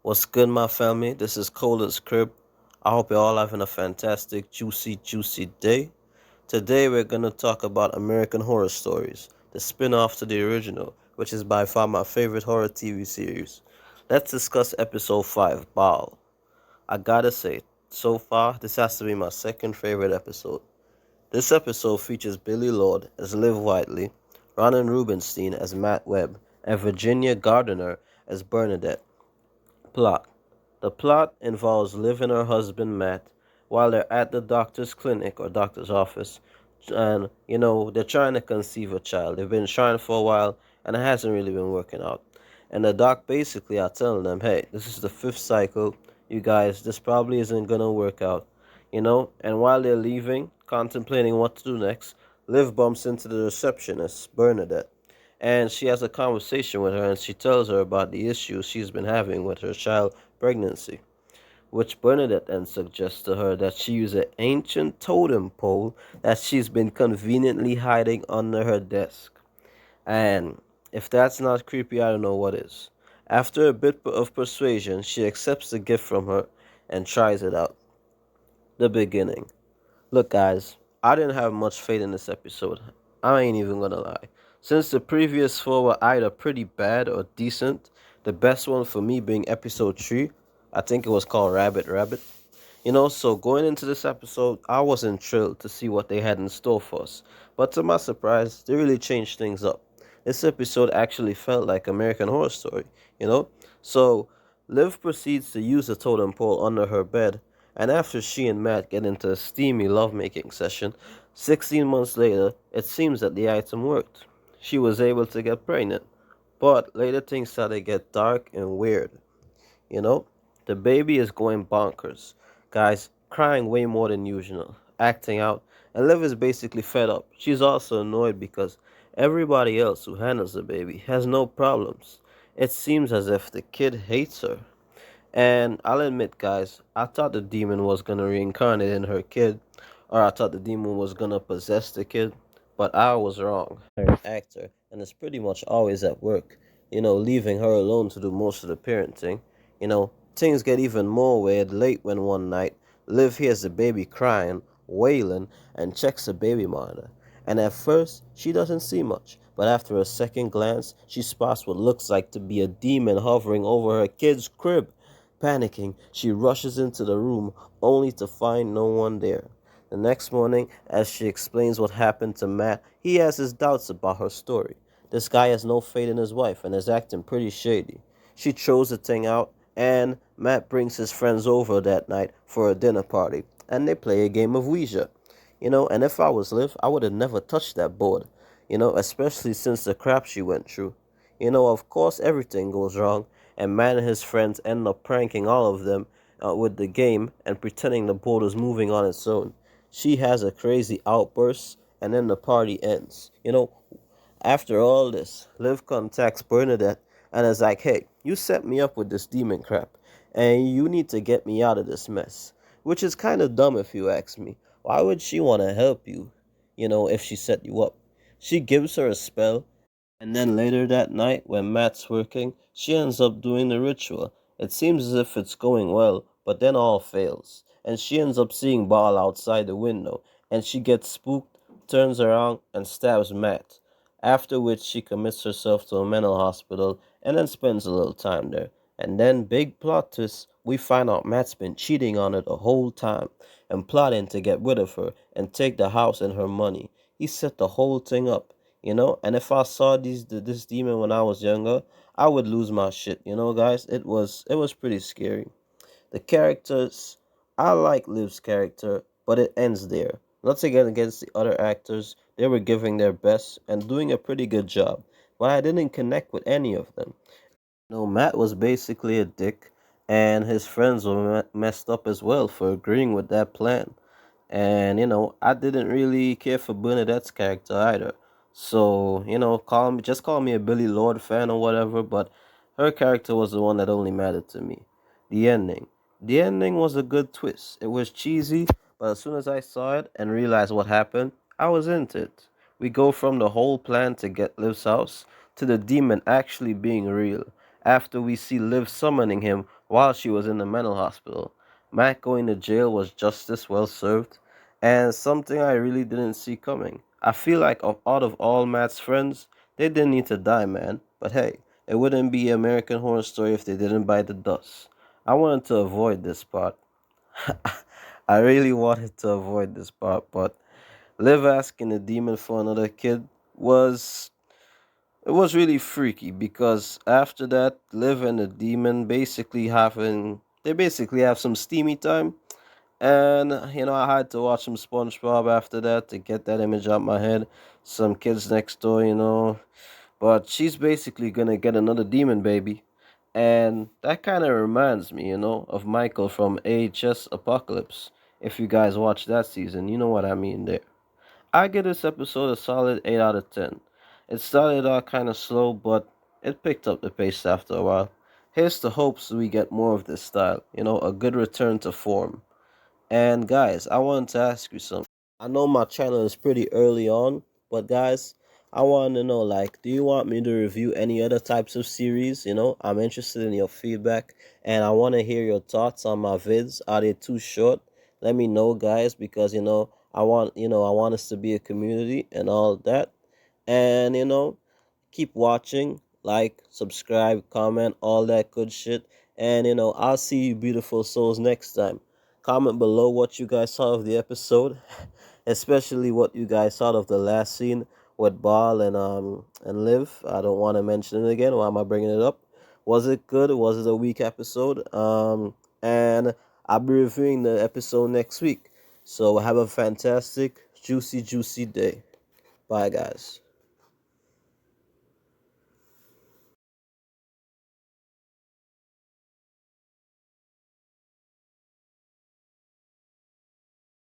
What's good, my family? This is Cola's Crib. I hope you're all having a fantastic, juicy day. Today, we're going to talk about American Horror Stories, the spin off to the original, which is by far my favorite horror TV series. Let's discuss episode 5, Ball. I gotta say, so far, this has to be my second favorite episode. This episode features Billy Lord as Liv Whiteley, Ronan Rubinstein as Matt Webb, and Virginia Gardner as Bernadette. Plot. The plot involves Liv and her husband Matt while they're at the doctor's clinic or doctor's office, and they're trying to conceive a child. They've been trying for a while, and it hasn't really been working out. And the doc basically are telling them, "Hey, this is the fifth cycle. You guys, this probably isn't gonna work out." And while they're leaving, contemplating what to do next, Liv bumps into the receptionist, Bernadette, and she has a conversation with her, and she tells her about the issues she's been having with her child pregnancy, which Bernadette then suggests to her that she use an ancient totem pole that she's been conveniently hiding under her desk. And if that's not creepy, I don't know what is. After a bit of persuasion, she accepts the gift from her and tries it out. The beginning. Look, guys, I didn't have much faith in this episode. I ain't even gonna lie. Since the previous four were either pretty bad or decent, the best one for me being episode 3, I think it was called Rabbit Rabbit. So going into this episode, I wasn't thrilled to see what they had in store for us. But to my surprise, they really changed things up. This episode actually felt like American Horror Story, you know? So Liv proceeds to use the totem pole under her bed, and after she and Matt get into a steamy lovemaking session, 16 months later, it seems that the item worked. She was able to get pregnant. But later things started to get dark and weird. You know, the baby is going bonkers. Guys, crying way more than usual, acting out, and Liv is basically fed up. She's also annoyed because everybody else who handles the baby has no problems. It seems as if the kid hates her. And I'll admit, guys, I thought the demon was gonna reincarnate in her kid, or I thought the demon was gonna possess the kid, but I was wrong. Her actor, and it's pretty much always at work, leaving her alone to do most of the parenting. Things get even more weird late when one night Liv hears the baby crying, wailing, and checks the baby monitor. And at first, she doesn't see much, but after a second glance, she spots what looks like to be a demon hovering over her kid's crib. Panicking, she rushes into the room only to find no one there. The next morning, as she explains what happened to Matt, he has his doubts about her story. This guy has no faith in his wife and is acting pretty shady. She throws the thing out, and Matt brings his friends over that night for a dinner party, and they play a game of Ouija. And if I was Liv, I would have never touched that board, especially since the crap she went through. Of course, everything goes wrong, and Matt and his friends end up pranking all of them with the game and pretending the board is moving on its own. She has a crazy outburst, and then the party ends. After all this, Liv contacts Bernadette and is like, "Hey, you set me up with this demon crap, and you need to get me out of this mess." Which is kind of dumb if you ask me. Why would she want to help you, if she set you up? She gives her a spell, and then later that night, when Matt's working, she ends up doing the ritual. It seems as if it's going well, but then all fails. And she ends up seeing Ball outside the window, and she gets spooked, turns around, and stabs Matt. After which she commits herself to a mental hospital and then spends a little time there. And then, big plot twist, we find out Matt's been cheating on her the whole time and plotting to get rid of her and take the house and her money. He set the whole thing up. And if I saw this demon when I was younger, I would lose my shit. Guys, it was pretty scary. The characters, I like Liv's character, but it ends there. Not against the other actors, they were giving their best and doing a pretty good job, but I didn't connect with any of them. No, Matt was basically a dick, and his friends were messed up as well for agreeing with that plan. And I didn't really care for Bernadette's character either. So call me a Billy Lord fan or whatever. But her character was the one that only mattered to me. The ending. The ending was a good twist. It was cheesy, but as soon as I saw it and realized what happened, I was into it. We go from the whole plan to get Liv's house to the demon actually being real. After we see Liv summoning him while she was in the mental hospital. Matt going to jail was justice well served, and something I really didn't see coming. I feel like out of all Matt's friends, they didn't need to die, man. But hey, it wouldn't be American Horror Story if they didn't bite the dust. I wanted to avoid this part. I really wanted to avoid this part, but Liv asking the demon for another kid was it was really freaky because after that, Liv and the demon basically have some steamy time. And I had to watch some SpongeBob after that to get that image out my head. Some kids next door. But she's basically gonna get another demon baby. And that kind of reminds me of Michael from AHS Apocalypse. If you guys watch that season, you know what I mean there. I give this episode a solid 8 out of 10. It started out kind of slow, but it picked up the pace after a while. Here's the hopes we get more of this style, a good return to form. And guys, I wanted to ask you something. I know my channel is pretty early on, but guys, I want to know do you want me to review any other types of series? I'm interested in your feedback and I want to hear your thoughts on my vids. Are they too short? Let me know, guys, because I want us to be a community and all that. And keep watching, like, subscribe, comment, all that good shit. And I'll see you beautiful souls next time. Comment below what you guys saw of the episode, especially what you guys thought of the last scene with Ball and Liv. I don't want to mention it again. Why am I bringing it up? Was it good? Was it a weak episode? And I'll be reviewing the episode next week. So have a fantastic, juicy, juicy day. Bye, guys.